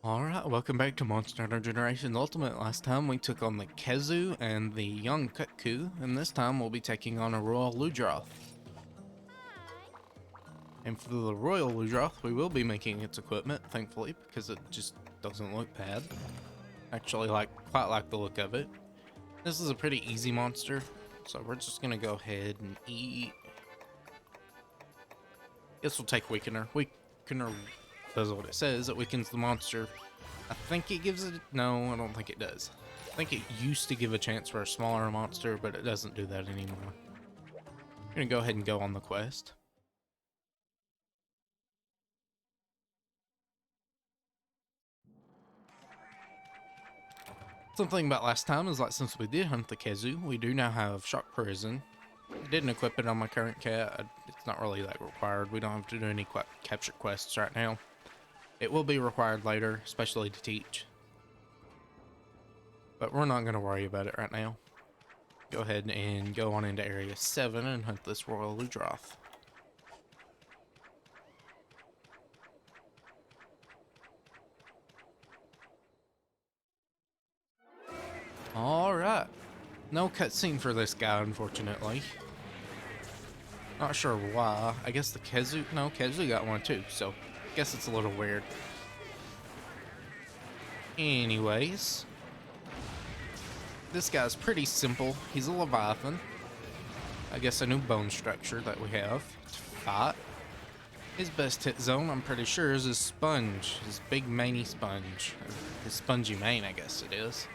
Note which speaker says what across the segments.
Speaker 1: Alright, welcome back to Monster Hunter Generations Ultimate. Last time we took on the Kezu and the young Kutku, and this time we'll be taking on a Royal Ludroth. And for the Royal Ludroth, we will be making its equipment, thankfully, because it just doesn't look bad. Actually, quite like the look of it. This is a pretty easy monster, so we're just gonna go ahead and eat. Guess we'll take Weakener. Weakener does what it says. It weakens the monster. I think it gives it... No, I don't think it does. I think it used to give a chance for a smaller monster, but it doesn't do that anymore. I'm gonna go ahead and go on the quest. Something about last time is like, since we did hunt the Kezu, we do now have Shock Prison. I didn't equip it on my current cat. It's not really that required. We don't have to do any capture quests right now. It will be required later, especially to teach. But we're not going to worry about it right now. Go ahead and go on into Area 7 and hunt this Royal Ludroth. Alright. No cutscene for this guy, unfortunately. Not sure why. I guess the Kezu... No, Kezu got one too, so I guess it's a little weird. Anyways. This guy's pretty simple. He's a Leviathan. I guess a new bone structure that we have to fight. His best hit zone, I'm pretty sure, is his sponge. His big maney sponge. His spongy mane, I guess it is.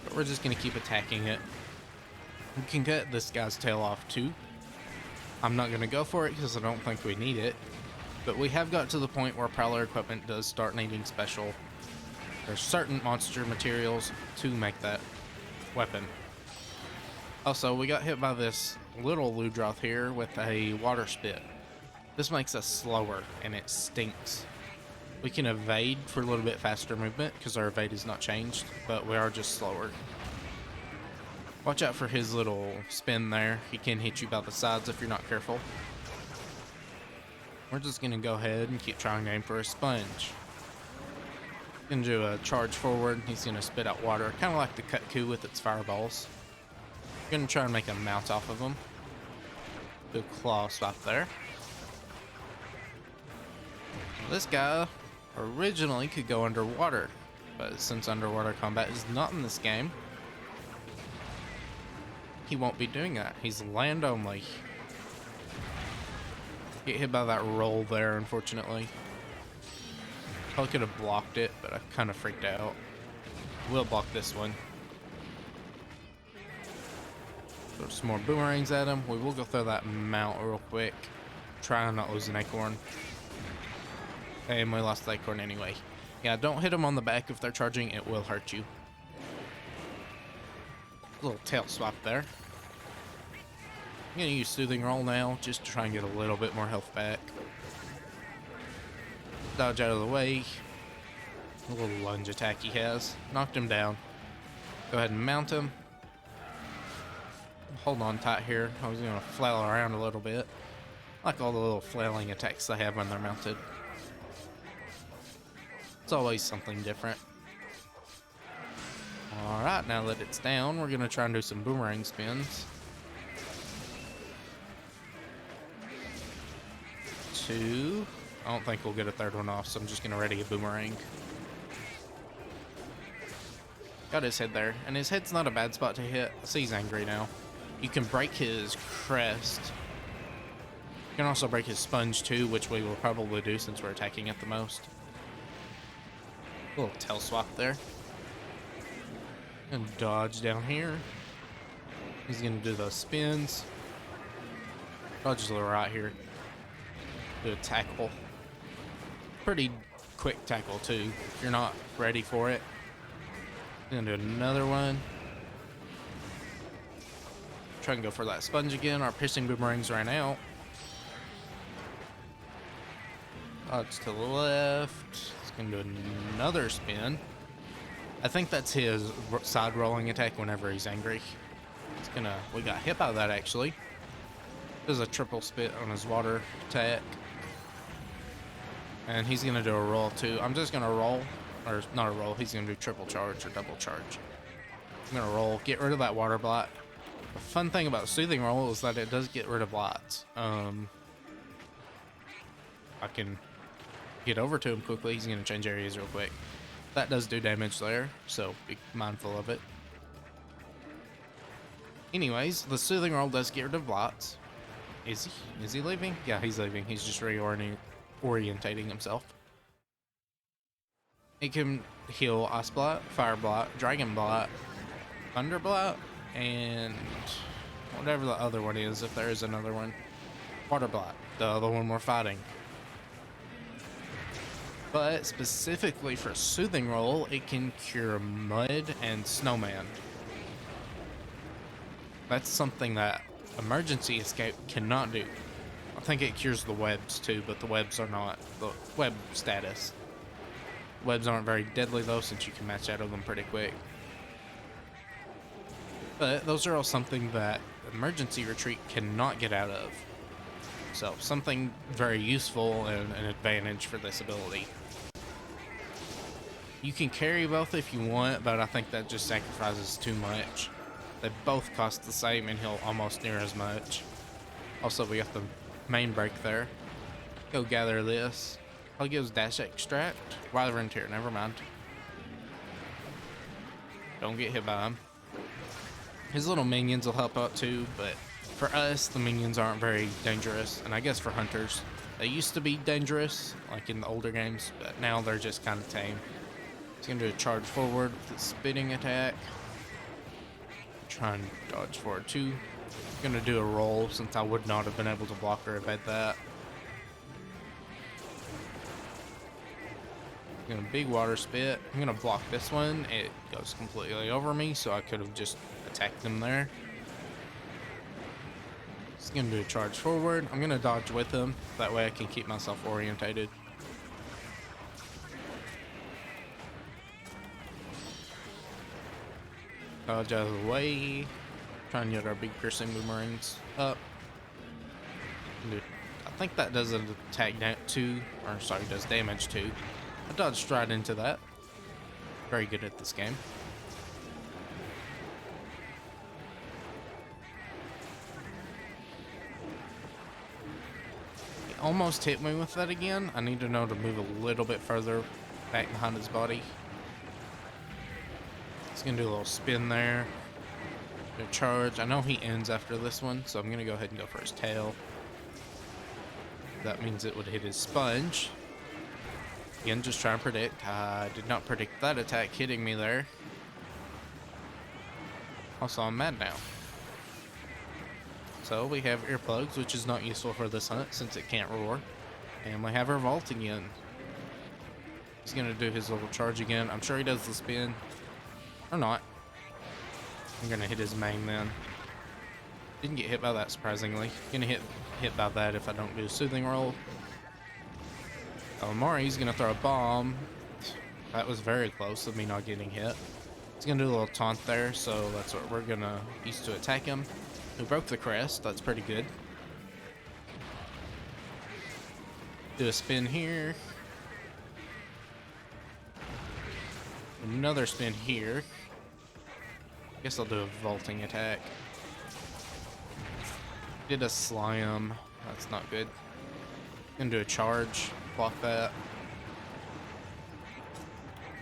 Speaker 1: But we're just going to keep attacking it. We can cut this guy's tail off too. I'm not going to go for it because I don't think we need it. But we have got to the point where Prowler equipment does start needing special. There's certain monster materials to make that weapon. Also, we got hit by this little Ludroth here with a water spit. This makes us slower, and it stinks. We can evade for a little bit faster movement, because our evade is not changed, but we are just slower. Watch out for his little spin there. He can hit you by the sides if you're not careful. We're just going to go ahead and keep trying to aim for a sponge. Going to do a charge forward. He's going to spit out water, kind of like the Kutku with its fireballs. Going to try and make a mount off of him. Do a claw swap there. This guy originally could go underwater, but since underwater combat is not in this game, he won't be doing that. He's land only. Get hit by that roll there, unfortunately. Probably could have blocked it, but I kind of freaked out. We'll block this one. Throw some more boomerangs at him. We will go throw that mount real quick. Try and not lose an acorn. And we lost the acorn anyway. Yeah, don't hit them on the back if they're charging. It will hurt you. Little tail swap there. I'm going to use Soothing Roll now just to try and get a little bit more health back. Dodge out of the way. A little lunge attack he has. Knocked him down. Go ahead and mount him. Hold on tight here. I was going to flail around a little bit. Like all the little flailing attacks they have when they're mounted. It's always something different. Alright, now that it's down, we're going to try and do some boomerang spins. 2. I don't think we'll get a third one off, so I'm just going to ready a boomerang. Got his head there, and his head's not a bad spot to hit. I see he's angry now. You can break his crest. You can also break his sponge too, which we will probably do since we're attacking it the most. Little tail swap there. And dodge down here. He's going to do those spins. Dodge a little right here. Do a tackle. Pretty quick tackle too, if you're not ready for it. Gonna do another one. Try and go for that sponge again. Our piercing boomerangs ran out. Dodge to the left. It's gonna do another spin. I think that's his side rolling attack whenever he's angry. It's gonna... We got hit by that actually. There's a triple spit on his water attack. And he's gonna do a roll too. I'm just gonna roll, or not a roll, he's gonna do triple charge or double charge. I'm gonna roll, get rid of that water blight. The fun thing about Soothing Roll is that it does get rid of blights. I can get over to him quickly. He's gonna change areas real quick. That does do damage there, so be mindful of it. Anyways, the Soothing Roll does get rid of blights. Is he? Is he leaving? Yeah, he's leaving. He's just reorientating himself. It can heal Ice Blight, Fire Blight, Dragon Blight, Thunder Blight, and whatever the other one is, if there is another one. Water Blight, the other one we're fighting. But specifically for Soothing Roll, it can cure Mud and Snowman. That's something that Emergency Escape cannot do. I think it cures the webs too, but the webs are not the web status. Webs aren't very deadly though, since you can match out of them pretty quick. But those are all something that Emergency Retreat cannot get out of. So something very useful and an advantage for this ability. You can carry both if you want, but I think that just sacrifices too much. They both cost the same and heal almost near as much. Also, we got the main break there. Go gather this. I'll give Dash Extract. Wyvern Tear, never mind. Don't get hit by him. His little minions will help out too, but for us, the minions aren't very dangerous. And I guess for hunters, they used to be dangerous, like in the older games, but now they're just kind of tame. He's gonna do a charge forward with the spitting attack. Try and dodge forward too. Gonna do a roll since I would not have been able to block or evade that. Gonna big water spit. I'm gonna block this one. It goes completely over me, so I could have just attacked him there. He's gonna do a charge forward. I'm gonna dodge with him. That way I can keep myself orientated. Dodge out of the way. Try and get our big piercing boomerangs up. I think that does an attack too, or sorry, does damage too. I dodged right into that. Very good at this game. He almost hit me with that again. I need to know to move a little bit further back behind his body. He's gonna do a little spin there. Do a charge. I know he ends after this one, so I'm gonna go ahead and go for his tail. That means it would hit his sponge. Again, just trying to predict. I did not predict that attack hitting me there. Also, I'm mad now. So we have earplugs, which is not useful for this hunt since it can't roar. And we have Revolt again. He's gonna do his little charge again. I'm sure he does the spin. Or not. I'm gonna hit his main then. Didn't get hit by that surprisingly. Gonna hit by that if I don't do a Soothing Roll. Mari's gonna throw a bomb. That was very close of me not getting hit. He's gonna do a little taunt there, so that's what we're gonna use to attack him. We broke the crest, that's pretty good. Do a spin here. Another spin here. Guess I'll do a vaulting attack. Did a slam. That's not good. Gonna do a charge. Block that.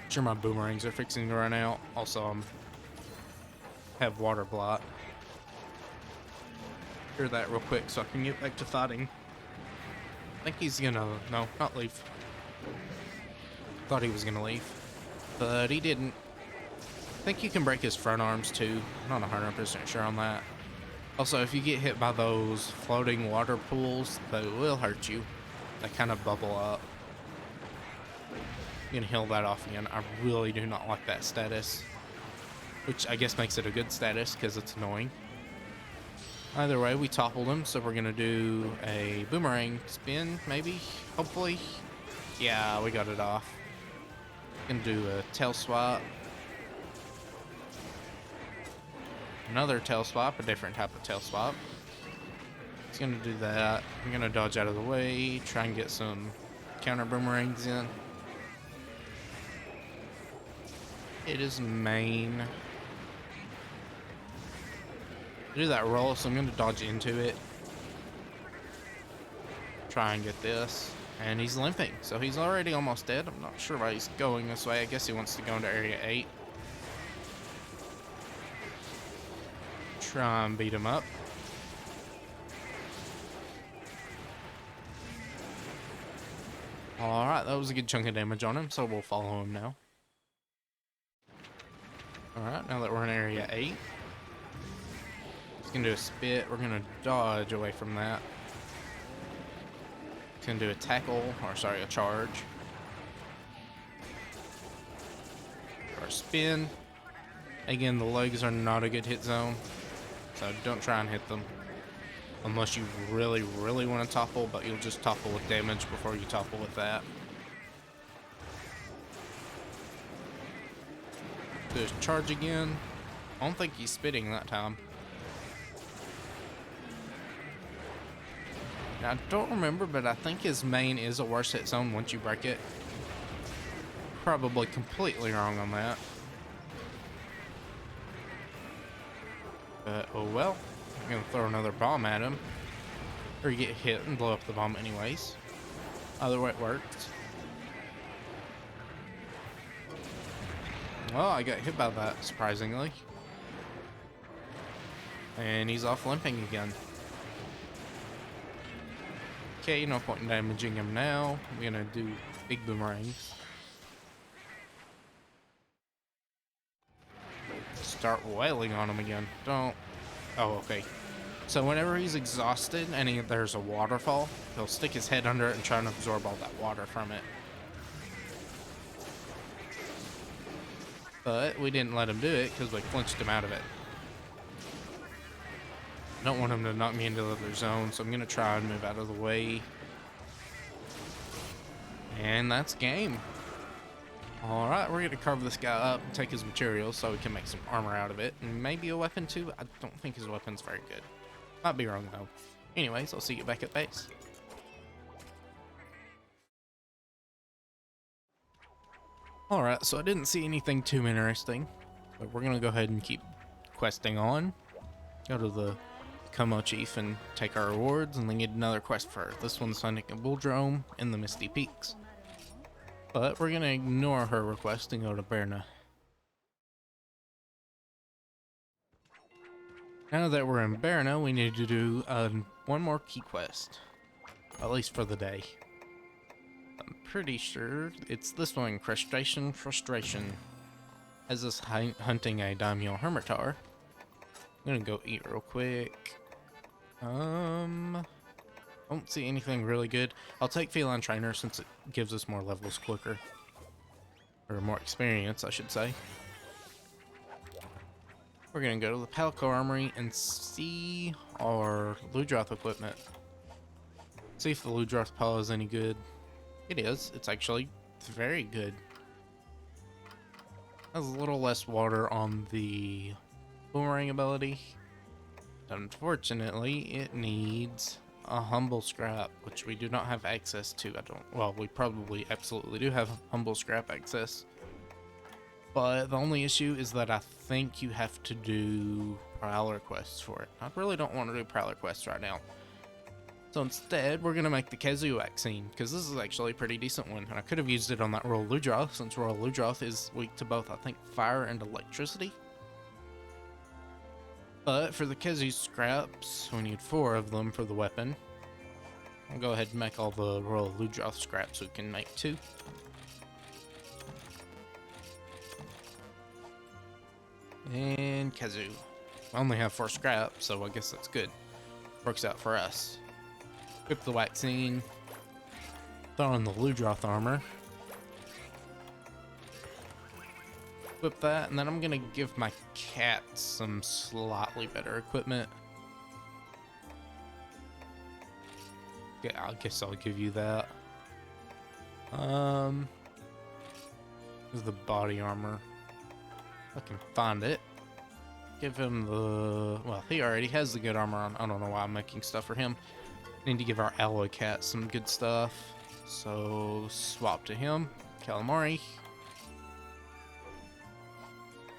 Speaker 1: Sure, my boomerangs are fixing to run out. Also, have water blight. Clear that real quick so I can get back to fighting. I think he's gonna no, not leave. Thought he was gonna leave, but he didn't. I think you can break his front arms too. I'm not 100% sure on that. Also, if you get hit by those floating water pools, they will hurt you. They kind of bubble up. You can heal that off again. I really do not like that status, which I guess makes it a good status because it's annoying. Either way, we toppled him, so we're gonna do a boomerang spin, maybe, hopefully. Yeah, we got it off. Gonna do a tail swap. Another tail swap, a different type of tail swap. He's gonna do that. I'm gonna dodge out of the way, try and get some counter boomerangs in. It is main. Do that roll, so I'm going to dodge into it. Try and get this. And he's limping, so he's already almost dead. I'm not sure why he's going this way. I guess he wants to go into area 8. Try and beat him up. Alright, that was a good chunk of damage on him, so we'll follow him now. Alright, now that we're in area 8. He's gonna do a spit. We're gonna dodge away from that. He's gonna do a tackle, or sorry, a charge. Or a spin. Again, the legs are not a good hit zone, so don't try and hit them. Unless you really, really want to topple, but you'll just topple with damage before you topple with that. Do his charge again. I don't think he's spitting that time. Now, I don't remember, but I think his main is a worse hit zone once you break it. Probably completely wrong on that. But, oh well. I'm gonna throw another bomb at him. Or you get hit and blow up the bomb anyways. Either way it works. Well, I got hit by that, surprisingly. And he's off limping again. Okay, no point in damaging him now. I'm gonna do big boomerangs. Start wailing on him again. Don't. Oh, okay. So whenever he's exhausted and there's a waterfall, he'll stick his head under it and try and absorb all that water from it. But we didn't let him do it because we flinched him out of it. I don't want him to knock me into the other zone, so I'm going to try and move out of the way. And that's game. Alright, we're going to carve this guy up and take his materials so we can make some armor out of it. And maybe a weapon too. I don't think his weapon's very good. Might be wrong though. Anyways, I'll see you back at base. Alright, so I didn't see anything too interesting. But we're going to go ahead and keep questing on. Go to the Como Chief and take our rewards, and then get another quest for her. This one's finding a bull drome in the Misty Peaks. But we're going to ignore her request and go to Berna. Now that we're in Berna, we need to do one more key quest. At least for the day. I'm pretty sure it's this one, Crustacean Frustration. Has us hunting a Daimyo Hermitaur. I'm gonna go eat real quick. Don't see anything really good. I'll take Feline Trainer since it gives us more levels quicker. Or more experience, I should say. We're gonna go to the Palico Armory and see our Ludroth equipment. See if the Ludroth Paw is any good. It is. It's actually very good. Has a little less water on the boomerang ability. Unfortunately, it needs a humble scrap, which we do not have access to. Well, we probably absolutely do have humble scrap access. But the only issue is that I think you have to do Prowler quests for it. I really don't want to do Prowler quests right now. So instead, we're going to make the Kazoo vaccine, because this is actually a pretty decent one. And I could have used it on that Royal Ludroth, since Royal Ludroth is weak to both, I think, fire and electricity. But for the Kazoo scraps, we need 4 of them for the weapon. I'll go ahead and make all the Royal Ludroth scraps we can make 2. And Kazoo. I only have 4 scraps, so I guess that's good. Works out for us. Equip the vaccine. Throw in the Ludroth armor. Equip that, and then I'm gonna give my cat some slightly better equipment. Yeah, I guess I'll give you that. There's the body armor. I can find it. Give him the... Well, he already has the good armor on. I don't know why I'm making stuff for him. Need to give our alloy cat some good stuff. So swap to him, Calamari.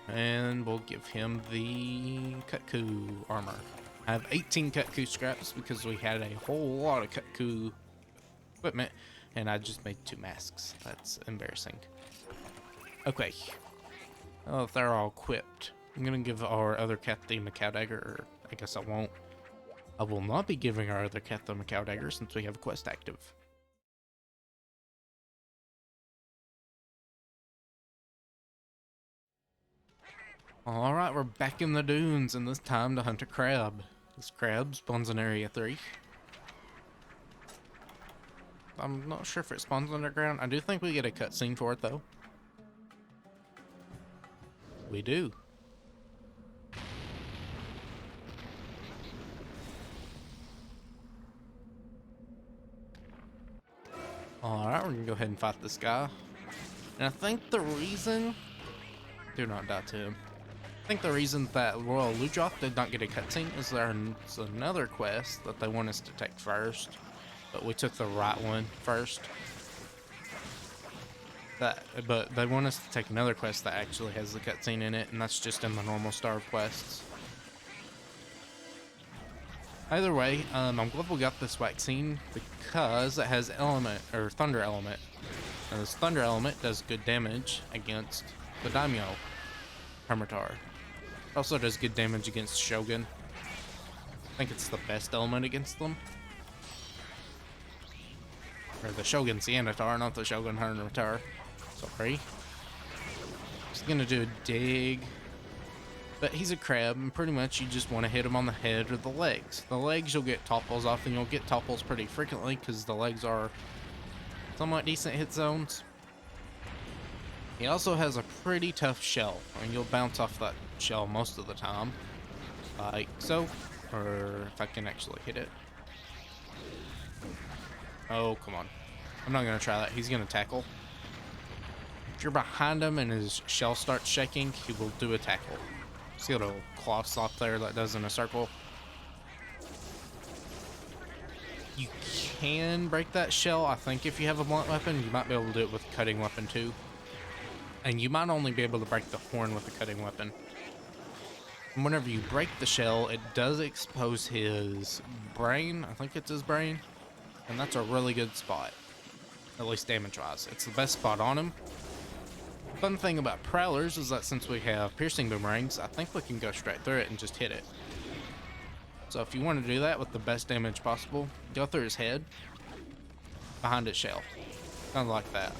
Speaker 1: And we'll give him the Kutku armor. I have 18 Kutku scraps because we had a whole lot of Kutku equipment, and I just made 2 masks. That's embarrassing. Okay. Oh, if they're all equipped, I'm gonna give our other cat the Macau dagger, or I guess I won't. I will not be giving our other cat the Macau dagger since we have a quest active. Alright, we're back in the dunes, and this time to hunt a crab. This crab spawns in Area 3. I'm not sure if it spawns underground. I do think we get a cutscene for it, though. We do. Alright, we're gonna go ahead and fight this guy. And I think the reason... Do not die to him. I think the reason that Royal Ludroth did not get a cutscene is there's another quest that they want us to take first. But we took the right one first. But they want us to take another quest that actually has the cutscene in it, and that's just in the normal Starve quests. Either way, I'm glad we got this vaccine because it has element or thunder element. And this thunder element does good damage against the Daimyo Hermitaur. It also does good damage against Shogun. I think it's the best element against them. Or the Shogun Cianatar, not the Shogun Hermitaur. Sorry. He's gonna do a dig. But he's a crab, and pretty much you just want to hit him on the head or the legs. The legs you'll get topples off, and you'll get topples pretty frequently because the legs are somewhat decent hit zones. He also has a pretty tough shell, and you'll bounce off that shell most of the time. Like so. Or if I can actually hit it. Oh, come on. I'm not going to try that. He's going to tackle. If you're behind him and his shell starts shaking, he will do a tackle. See a little claw slop there that does in a circle. You can break that shell, I think, if you have a blunt weapon. You might be able to do it with a cutting weapon too. And you might only be able to break the horn with a cutting weapon. And whenever you break the shell, it does expose his brain. I think it's his brain. And that's a really good spot. At least damage-wise. It's the best spot on him. Fun thing about Prowlers is that since we have piercing boomerangs, I think we can go straight through it and just hit it. So if you want to do that with the best damage possible, go through his head, behind his shell. Kind of like that.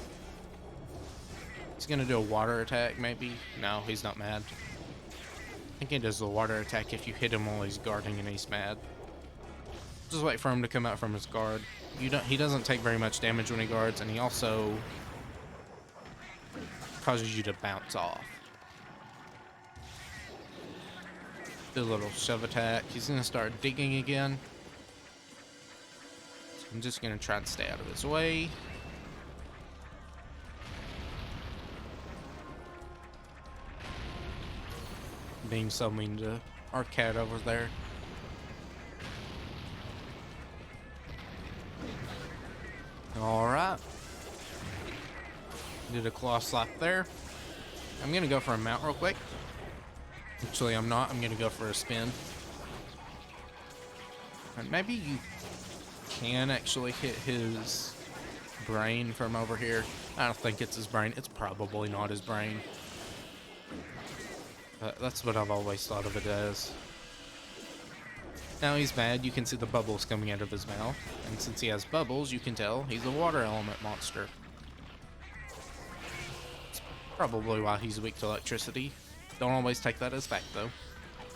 Speaker 1: He's going to do a water attack, maybe? No, he's not mad. I think he does the water attack if you hit him while he's guarding and he's mad. Just wait for him to come out from his guard. He doesn't take very much damage when he guards, and he also causes you to bounce off. Do a little shove attack. He's going to start digging again. So I'm just going to try and stay out of his way. Being so mean to our cat over there. Alright. Did a claw slap there. I'm gonna go for a mount real quick. Actually, I'm not. I'm gonna go for a spin. And maybe you can actually hit his brain from over here. I don't think it's his brain. It's probably not his brain. But that's what I've always thought of it as. Now he's mad. You can see the bubbles coming out of his mouth. And since he has bubbles, you can tell he's a water element monster. It's probably why he's weak to electricity. Don't always take that as fact, though.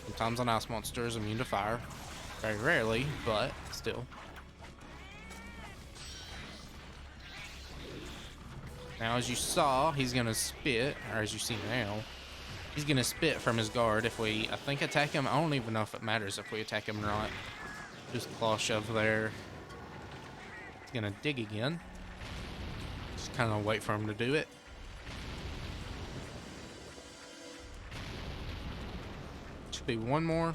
Speaker 1: Sometimes an ice monster is immune to fire. Very rarely, but still. Now, as you saw, he's going to spit, or as you see now, he's going to spit from his guard if we, I think, attack him. I don't even know if it matters if we attack him or not. Just claw shove there. He's going to dig again. Just kind of wait for him to do it. Should be one more.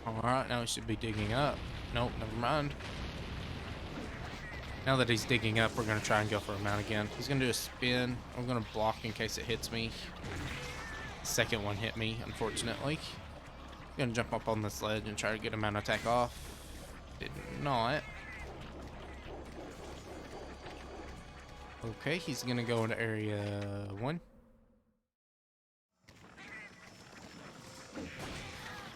Speaker 1: Alright, now he should be digging up. Nope, never mind. Now that he's digging up, we're going to try and go for a mount again. He's going to do a spin. I'm going to block in case it hits me. Second one hit me, unfortunately. I'm going to jump up on this ledge and try to get a mount attack off. Did not. Okay, he's going to go into area 1.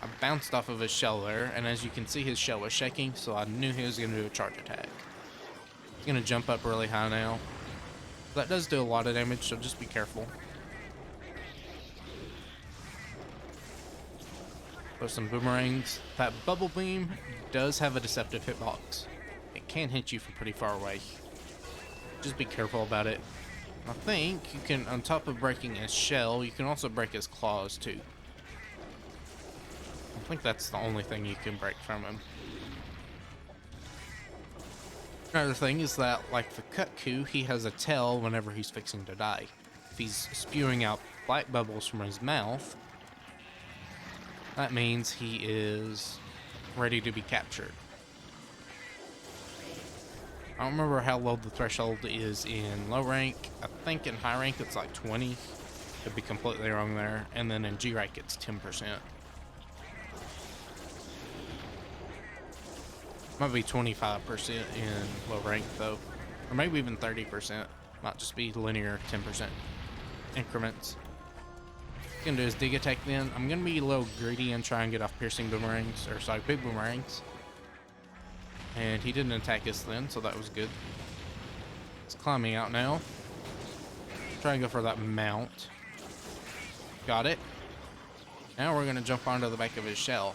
Speaker 1: I bounced off of his shell there, and as you can see, his shell was shaking, so I knew he was going to do a charge attack. He's going to jump up really high now. That does do a lot of damage, so just be careful. Throw some boomerangs. That bubble beam does have a deceptive hitbox. It can hit you from pretty far away. Just be careful about it. I think you can, on top of breaking his shell, you can also break his claws too. I think that's the only thing you can break from him. Another thing is that, like the Kutku, he has a tail whenever he's fixing to die. If he's spewing out black bubbles from his mouth, that means he is ready to be captured. I don't remember how low the threshold is in low rank. I think in high rank it's like 20. Could be completely wrong there. And then in G rank it's 10%. Might be 25% in low rank though. Or maybe even 30%. Might just be linear 10% increments. What I'm gonna do is dig attack then. I'm gonna be a little greedy and try and get off piercing boomerangs, or sorry, big boomerangs. And he didn't attack us then, so that was good. It's climbing out now. Try and go for that mount. Got it. Now we're gonna jump onto the back of his shell.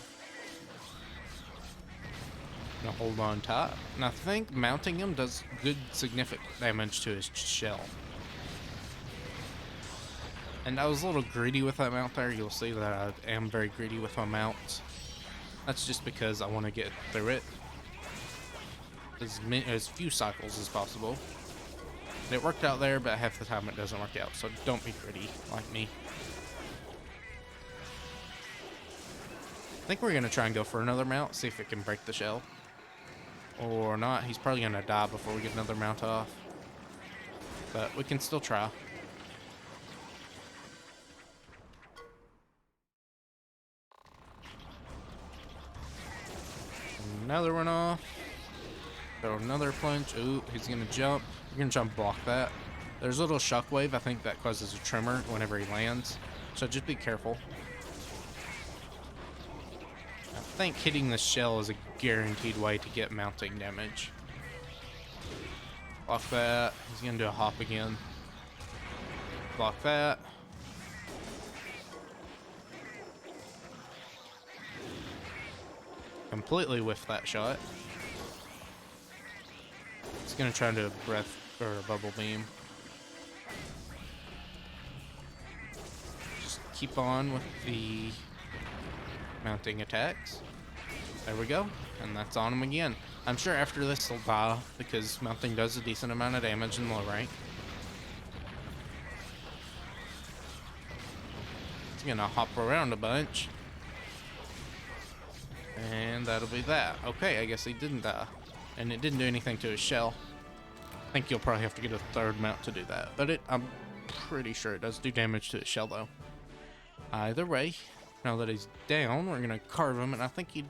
Speaker 1: Gonna hold on tight. And I think mounting him does good significant damage to his shell. And I was a little greedy with that mount there. You'll see that I am very greedy with my mounts. That's just because I want to get through it as few cycles as possible. It worked out there, but half the time it doesn't work out, so don't be greedy like me. I think we're going to try and go for another mount, see if it can break the shell. Or not. He's probably going to die before we get another mount off. But we can still try. Another one off. Throw another plunge. Ooh, he's gonna jump. You're gonna jump block that. There's a little shockwave. I think that causes a tremor whenever he lands. So just be careful. I think hitting the shell is a guaranteed way to get mounting damage. Block that. He's gonna do a hop again. Block that. Completely whiffed that shot. He's gonna try to do a breath or a bubble beam. Just keep on with the mounting attacks. There we go, and that's on him again. I'm sure after this he'll die because mounting does a decent amount of damage in low rank. He's gonna hop around a bunch. And that'll be that. Okay, I guess he didn't die. And it didn't do anything to his shell. I think you'll probably have to get a third mount to do that. But I'm pretty sure it does do damage to his shell, though. Either way, now that he's down, we're going to carve him. And I think he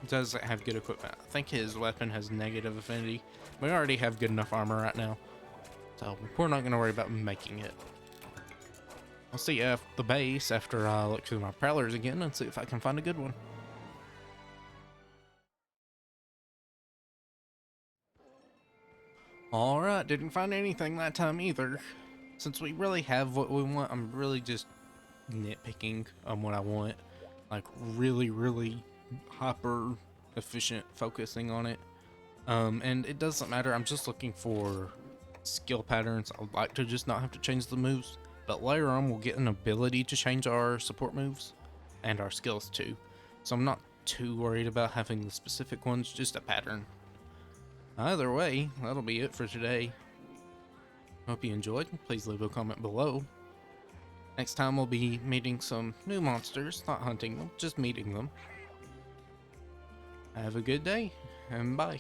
Speaker 1: doesn't have good equipment. I think his weapon has negative affinity. We already have good enough armor right now. So we're not going to worry about making it. I'll see you at the base after I look through my Prowlers again and see if I can find a good one. Alright, didn't find anything that time either. Since we really have what we want, I'm really just nitpicking on what I want. Like really hyper efficient focusing on it. And it doesn't matter, I'm just looking for skill patterns. I'd like to just not have to change the moves. But later on we'll get an ability to change our support moves and our skills too. So I'm not too worried about having the specific ones, just a pattern. Either way, that'll be it for today. Hope you enjoyed. Please leave a comment below. Next time we'll be meeting some new monsters, not hunting them, just meeting them. Have a good day, and bye.